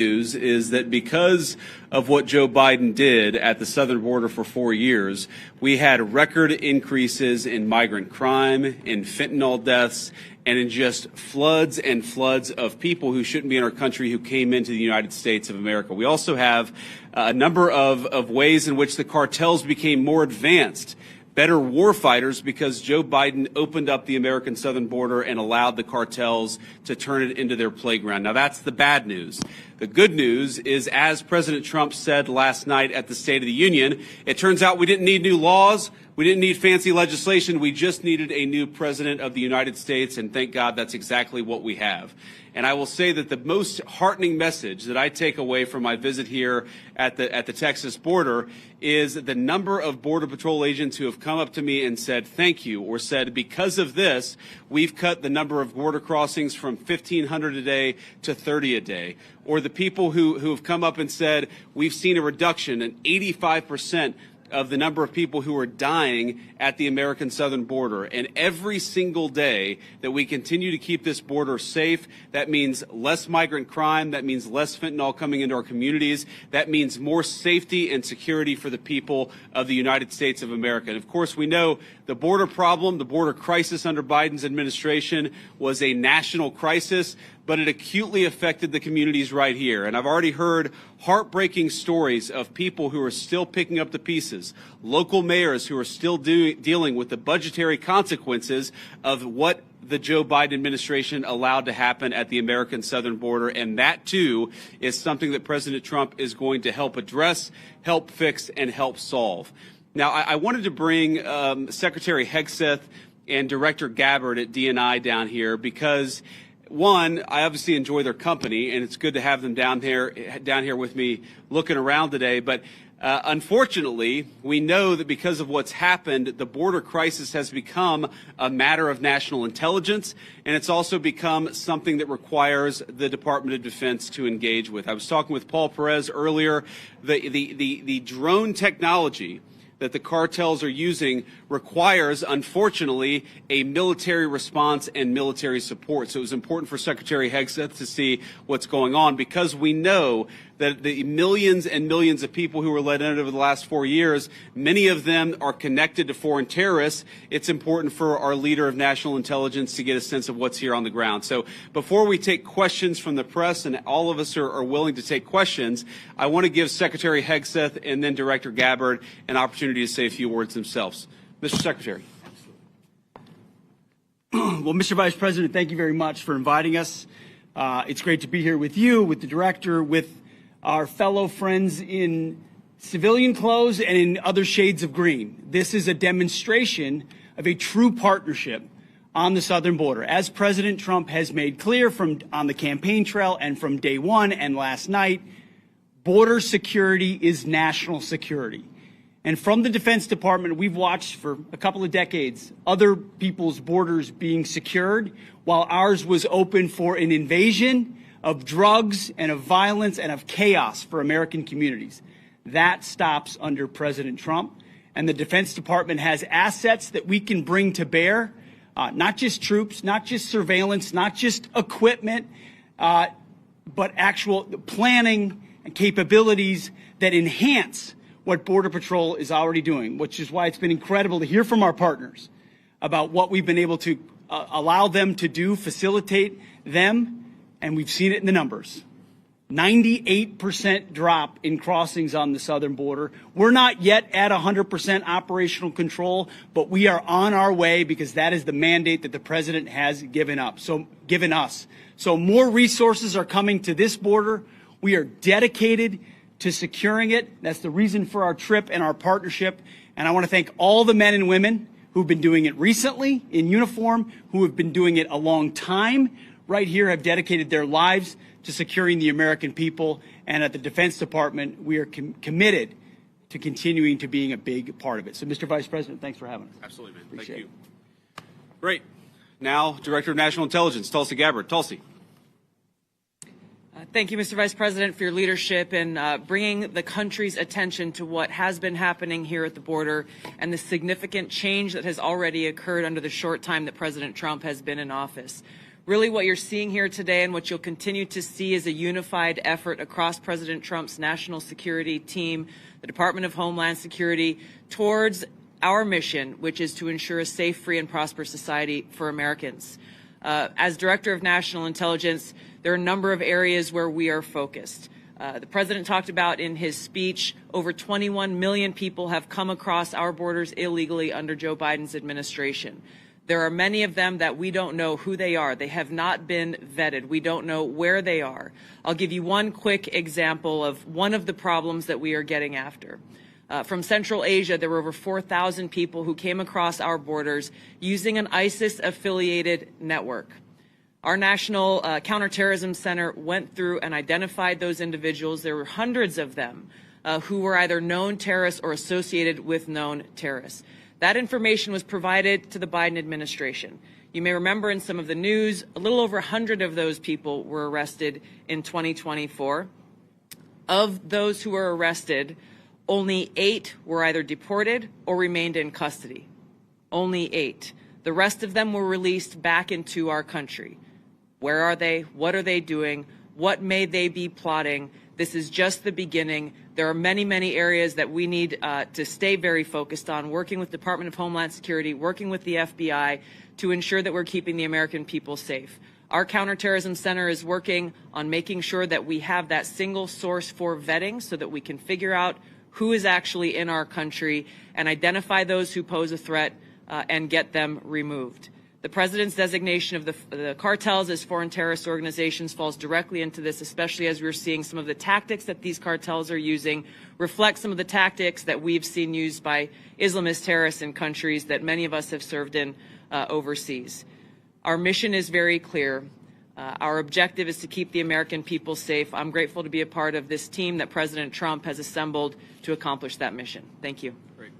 news is that because of what Joe Biden did at the southern border for 4 years, we had record increases in migrant crime, in fentanyl deaths, and in just floods and floods of people who shouldn't be in our country who came into the United States of America. We also have a number of ways in which the cartels became more advanced, better war fighters, because Joe Biden opened up the American southern border and allowed the cartels to turn it into their playground. Now, that's the bad news. The good news is, as President Trump said last night at the State of the Union, it turns out we didn't need new laws. We didn't need fancy legislation. We just needed a new president of the United States, and thank God that's exactly what we have. And I will say that the most heartening message that I take away from my visit here at the Texas border is the number of Border Patrol agents who have come up to me and said thank you, or said because of this, we've cut the number of border crossings from 1,500 a day to 30 a day. Or the people who have come up and said we've seen a reduction, an 85% of the number of people who are dying at the American southern border. And every single day that we continue to keep this border safe, that means less migrant crime, that means less fentanyl coming into our communities, that means more safety and security for the people of the United States of America. And of course, we know the border problem, the border crisis under Biden's administration was a national crisis, but it acutely affected the communities right here. And I've already heard heartbreaking stories of people who are still picking up the pieces, local mayors who are still dealing with the budgetary consequences of what the Joe Biden administration allowed to happen at the American southern border. And that, too, is something that President Trump is going to help address, help fix, and help solve. Now, I wanted to bring Secretary Hegseth and Director Gabbard at DNI down here because, one, I obviously enjoy their company, and it's good to have them down here with me looking around today. But unfortunately, we know that because of what's happened, the border crisis has become a matter of national intelligence, and it's also become something that requires the Department of Defense to engage with. I was talking with Paul Perez earlier. The drone technology that the cartels are using requires, unfortunately, a military response and military support. So it was important for Secretary Hegseth to see what's going on, because we know that the millions and millions of people who were let in over the last 4 years, many of them are connected to foreign terrorists. It's important for our leader of national intelligence to get a sense of what's here on the ground. So before we take questions from the press, and all of us are willing to take questions, I want to give Secretary Hegseth and then Director Gabbard an opportunity to say a few words themselves. Mr. Secretary. Well, Mr. Vice President, thank you very much for inviting us. It's great to be here with you, with the director, with our fellow friends in civilian clothes and in other shades of green. This is a demonstration of a true partnership on the southern border. As President Trump has made clear on the campaign trail and from day one and last night, border security is national security. And from the Defense Department, we've watched for a couple of decades other people's borders being secured while ours was open for an invasion of drugs and of violence and of chaos for American communities. That stops under President Trump. And the Defense Department has assets that we can bring to bear, not just troops, not just surveillance, not just equipment, but actual planning and capabilities that enhance what Border Patrol is already doing, which is why it's been incredible to hear from our partners about what we've been able to allow them to do, facilitate them, and we've seen it in the numbers. 98% drop in crossings on the southern border. We're not yet at 100% operational control, but we are on our way because that is the mandate that the president has given us. So more resources are coming to this border. We are dedicated to securing it. That's the reason for our trip and our partnership. And I want to thank all the men and women who've been doing it recently in uniform, who have been doing it a long time right here, have dedicated their lives to securing the American people. And at the Defense Department, we are committed to continuing to being a big part of it. So, Mr. Vice President, thanks for having us. Absolutely, man. Thank you. Great. Now, Director of National Intelligence, Tulsi Gabbard. Tulsi. Thank you, Mr. Vice President, for your leadership in bringing the country's attention to what has been happening here at the border and the significant change that has already occurred under the short time that President Trump has been in office. Really what you're seeing here today and what you'll continue to see is a unified effort across President Trump's national security team, the Department of Homeland Security, towards our mission, which is to ensure a safe, free, and prosperous society for Americans. As Director of National Intelligence, there are a number of areas where we are focused. The President talked about in his speech, over 21 million people have come across our borders illegally under Joe Biden's administration. There are many of them that we don't know who they are. They have not been vetted. We don't know where they are. I'll give you one quick example of one of the problems that we are getting after. From Central Asia, there were over 4,000 people who came across our borders using an ISIS-affiliated network. Our National Counterterrorism Center went through and identified those individuals. There were hundreds of them who were either known terrorists or associated with known terrorists. That information was provided to the Biden administration. You may remember in some of the news, a little over 100 of those people were arrested in 2024. Of those who were arrested, only 8 were either deported or remained in custody. Only 8. The rest of them were released back into our country. Where are they? What are they doing? What may they be plotting? This is just the beginning. There are many, many areas that we need to stay very focused on, working with the Department of Homeland Security, working with the FBI to ensure that we're keeping the American people safe. Our Counterterrorism Center is working on making sure that we have that single source for vetting so that we can figure out who is actually in our country and identify those who pose a threat and get them removed. The President's designation of the cartels as foreign terrorist organizations falls directly into this, especially as we're seeing some of the tactics that these cartels are using reflect some of the tactics that we've seen used by Islamist terrorists in countries that many of us have served in overseas. Our mission is very clear. Our objective is to keep the American people safe. I'm grateful to be a part of this team that President Trump has assembled to accomplish that mission. Thank you. Great.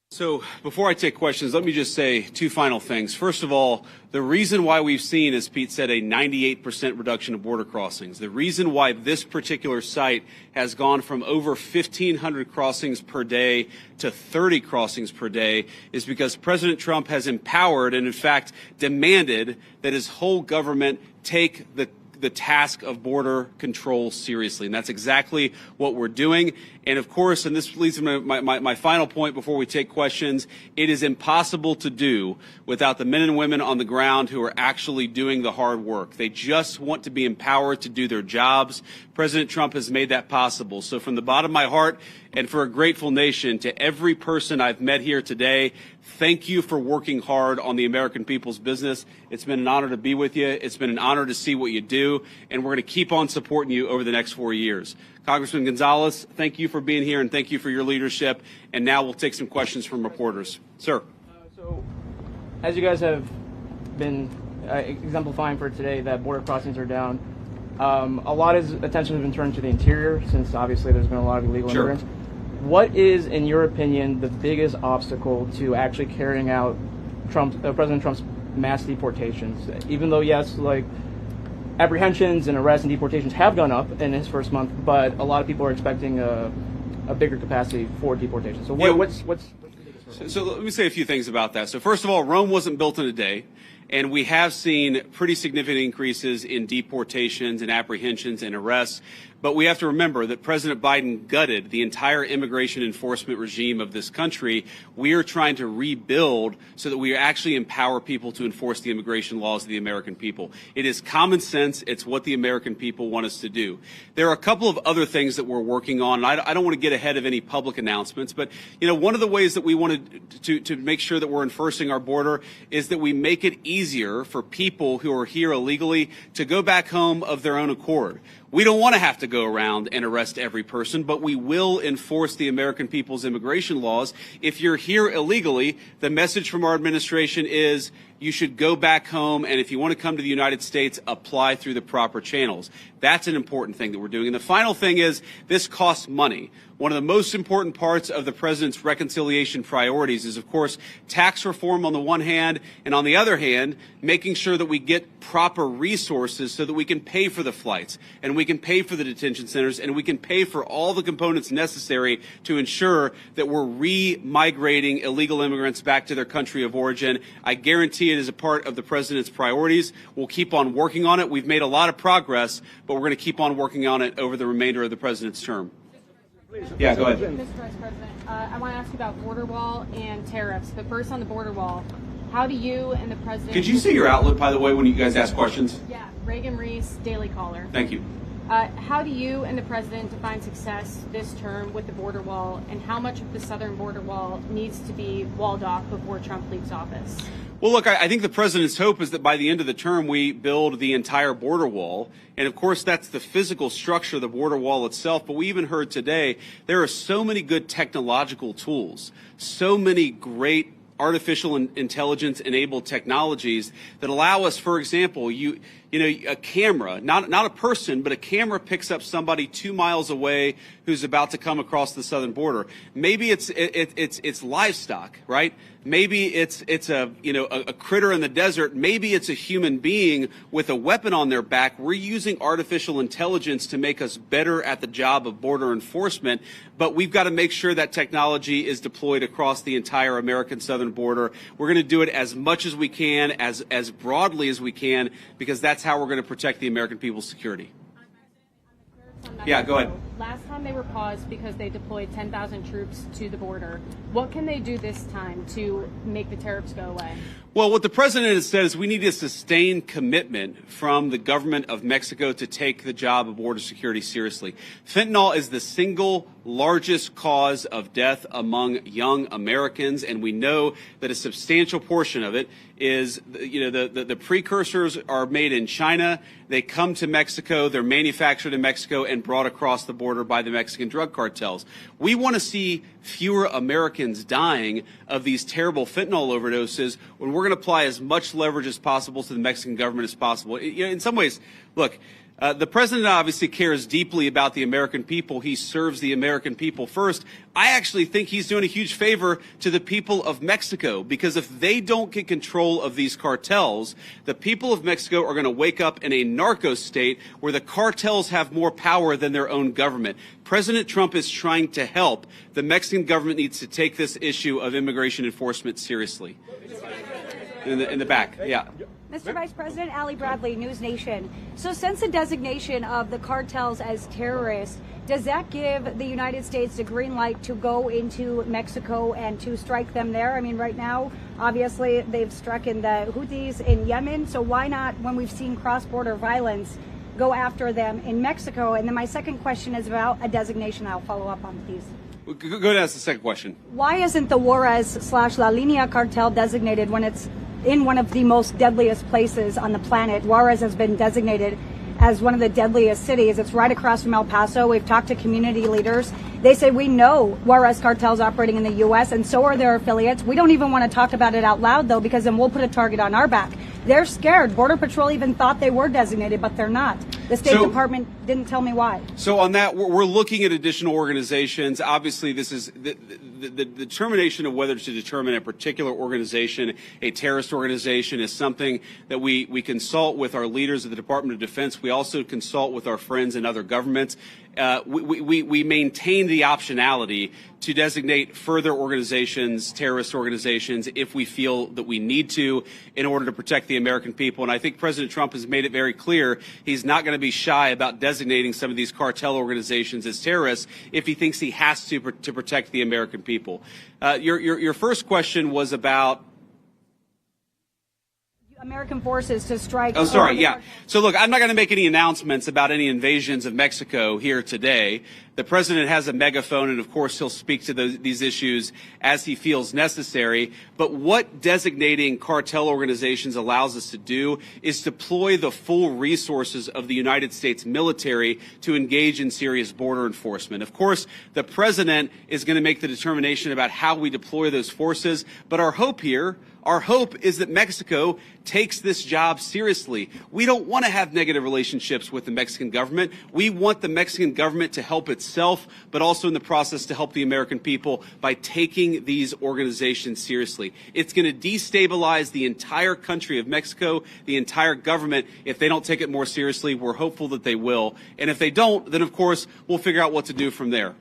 So before I take questions, let me just say 2 final things. First of all, the reason why we've seen, as Pete said, a 98% reduction of border crossings, the reason why this particular site has gone from over 1,500 crossings per day to 30 crossings per day is because President Trump has empowered and, in fact, demanded that his whole government take the task of border control seriously. And that's exactly what we're doing. And of course, and this leads to my final point before we take questions, it is impossible to do without the men and women on the ground who are actually doing the hard work. They just want to be empowered to do their jobs. President Trump has made that possible. So from the bottom of my heart and for a grateful nation, to every person I've met here today, thank you for working hard on the American people's business. It's been an honor to be with you. It's been an honor to see what you do, and we're going to keep on supporting you over the next 4 years. Congressman Gonzalez, thank you for being here, and thank you for your leadership. And now we'll take some questions from reporters. Sir. So, as you guys have been exemplifying for today that border crossings are down, a lot of attention has been turned to the interior since obviously there's been a lot of illegal immigrants. What is, in your opinion, the biggest obstacle to actually carrying out President Trump's mass deportations? Even though, yes, like apprehensions and arrests and deportations have gone up in his first month, but a lot of people are expecting a bigger capacity for deportation. So what's the biggest hurdle? So let me say a few things about that. So first of all, Rome wasn't built in a day. And we have seen pretty significant increases in deportations and apprehensions and arrests. But we have to remember that President Biden gutted the entire immigration enforcement regime of this country. We are trying to rebuild so that we actually empower people to enforce the immigration laws of the American people. It is common sense. It's what the American people want us to do. There are a couple of other things that we're working on. And I don't want to get ahead of any public announcements, but one of the ways that we wanted to make sure that we're enforcing our border is that we make it easier for people who are here illegally to go back home of their own accord. We don't want to have to go around and arrest every person, but we will enforce the American people's immigration laws. If you're here illegally, the message from our administration is you should go back home, and if you want to come to the United States, apply through the proper channels. That's an important thing that we're doing. And the final thing is this costs money. One of the most important parts of the president's reconciliation priorities is, of course, tax reform on the one hand, and on the other hand, making sure that we get proper resources so that we can pay for the flights, and we can pay for the detention centers, and we can pay for all the components necessary to ensure that we're re-migrating illegal immigrants back to their country of origin. I guarantee see it as a part of the president's priorities. We'll keep on working on it. We've made a lot of progress, but we're going to keep on working on it over the remainder of the president's term. Yeah, go ahead. Mr. Vice President, I want to ask you about border wall and tariffs. But first on the border wall, how do you and the president... Could you say your outlet, by the way, when you guys ask questions? Yeah, Reagan Reese, Daily Caller. Thank you. How do you and the president define success this term with the border wall, and how much of the southern border wall needs to be walled off before Trump leaves office? Well, look, I think the president's hope is that by the end of the term, we build the entire border wall. And of course, that's the physical structure of the border wall itself. But we even heard today, there are so many good technological tools, so many great artificial intelligence enabled technologies that allow us, for example, a camera, not a person, but a camera picks up somebody 2 miles away who's about to come across the southern border. Maybe it's livestock, right? Maybe it's a critter in the desert. Maybe it's a human being with a weapon on their back. We're using artificial intelligence to make us better at the job of border enforcement, but we've got to make sure that technology is deployed across the entire American southern border. We're going to do it as much as we can, as broadly as we can, because that's how we're going to protect the American people's security. Yeah, go ahead. Last time they were paused because they deployed 10,000 troops to the border. What can they do this time to make the tariffs go away? Well, what the president has said is we need a sustained commitment from the government of Mexico to take the job of border security seriously. Fentanyl is the single largest cause of death among young Americans, and we know that a substantial portion of it is, the precursors are made in China. They come to Mexico, they're manufactured in Mexico and brought across the border by the Mexican drug cartels. We want to see fewer Americans dying of these terrible fentanyl overdoses when we're going to apply as much leverage as possible to the Mexican government as possible. In some ways, look, the president obviously cares deeply about the American people. He serves the American people first. I actually think he's doing a huge favor to the people of Mexico, because if they don't get control of these cartels, the people of Mexico are going to wake up in a narco state where the cartels have more power than their own government. President Trump is trying to help. The Mexican government needs to take this issue of immigration enforcement seriously. In the back, yeah. Mr. Vice President, Ali Bradley, News Nation. So since the designation of the cartels as terrorists, does that give the United States the green light to go into Mexico and to strike them there? I mean, right now, obviously, they've struck in the Houthis in Yemen. So why not, when we've seen cross-border violence, go after them in Mexico? And then my second question is about a designation. I'll follow up on these. Go ahead and ask the second question. Why isn't the Juarez/La Línea cartel designated when it's in one of the most deadliest places on the planet? Juarez has been designated as one of the deadliest cities. It's right across from El Paso. We've talked to community leaders. They say, we know Juarez cartel's operating in the U.S., and so are their affiliates. We don't even want to talk about it out loud, though, because then we'll put a target on our back. They're scared. Border Patrol even thought they were designated, but they're not. The State Department didn't tell me why. So on that, we're looking at additional organizations. Obviously, this is the determination of whether to determine a particular organization, a terrorist organization, is something that we consult with our leaders of the Department of Defense. We also consult with our friends in other governments. We maintain the optionality to designate further organizations, terrorist organizations, if we feel that we need to in order to protect the American people. And I think President Trump has made it very clear he's not going to be shy about designating some of these cartel organizations as terrorists if he thinks he has to protect the American people. Your first question was about American forces to strike. Oh, sorry. Yeah. So look, I'm not going to make any announcements about any invasions of Mexico here today. The president has a megaphone, and of course he'll speak to these issues as he feels necessary. But what designating cartel organizations allows us to do is deploy the full resources of the United States military to engage in serious border enforcement. Of course, the president is going to make the determination about how we deploy those forces. But our hope is that Mexico takes this job seriously. We don't want to have negative relationships with the Mexican government. We want the Mexican government to help itself, but also in the process to help the American people by taking these organizations seriously. It's going to destabilize the entire country of Mexico, the entire government, if they don't take it more seriously. We're hopeful that they will. And if they don't, then of course, we'll figure out what to do from there.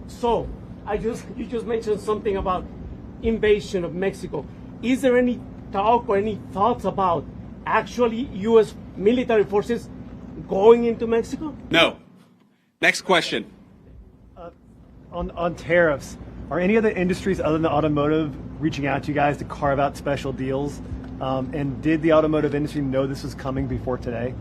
So, you just mentioned something about invasion of Mexico, is there any talk or any thoughts about actually U.S. military forces going into Mexico? No. Next question. On tariffs, are any other industries other than the automotive reaching out to you guys to carve out special deals? And did the automotive industry know this was coming before today?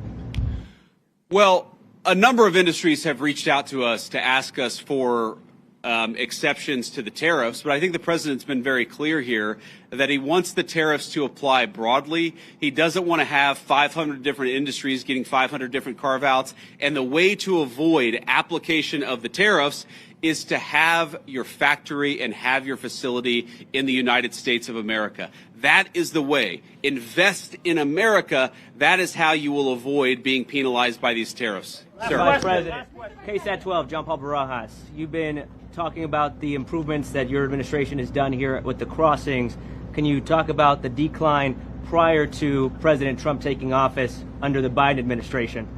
Well, a number of industries have reached out to us to ask us for exceptions to the tariffs, but I think the president's been very clear here that he wants the tariffs to apply broadly. He doesn't want to have 500 different industries getting 500 different carve-outs, and the way to avoid application of the tariffs is to have your factory and have your facility in the United States of America. That is the way. Invest in America. That is how you will avoid being penalized by these tariffs. Sir. Vice President, KSAT 12, John Paul Barajas. You've been talking about the improvements that your administration has done here with the crossings. Can you talk about the decline prior to President Trump taking office under the Biden administration?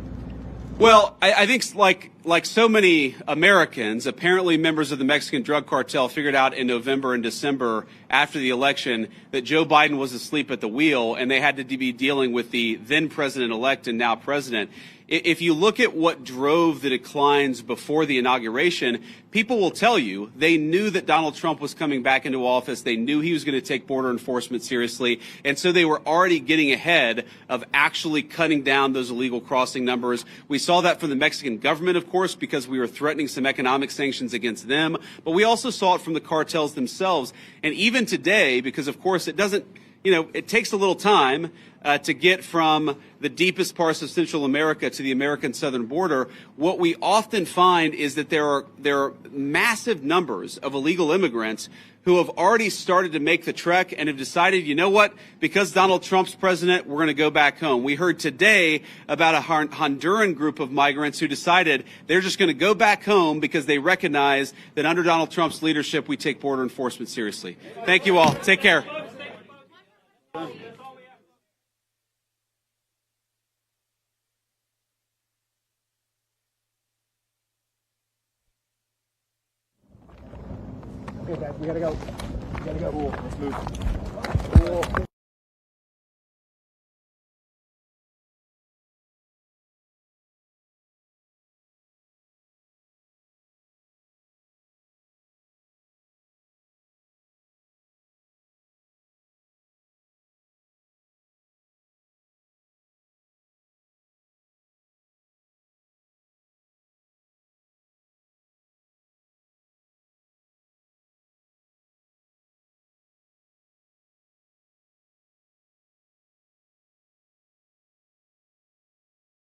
Well, I think like so many Americans, apparently members of the Mexican drug cartel figured out in November and December after the election that Joe Biden was asleep at the wheel and they had to be dealing with the then president-elect and now president. If you look at what drove the declines before the inauguration, people will tell you they knew that Donald Trump was coming back into office. They knew he was going to take border enforcement seriously. And so they were already getting ahead of actually cutting down those illegal crossing numbers. We saw that from the Mexican government, of course, because we were threatening some economic sanctions against them. But we also saw it from the cartels themselves. And even today, because, of course, it doesn't, it takes a little time to get from the deepest parts of Central America to the American southern border. What we often find is that there are massive numbers of illegal immigrants who have already started to make the trek and have decided, you know what, because Donald Trump's president, we're going to go back home. We heard today about a Honduran group of migrants who decided they're just going to go back home because they recognize that under Donald Trump's leadership, we take border enforcement seriously. Thank you all. Take care. Okay, guys, we gotta go. We gotta go. Cool. Let's move. Cool.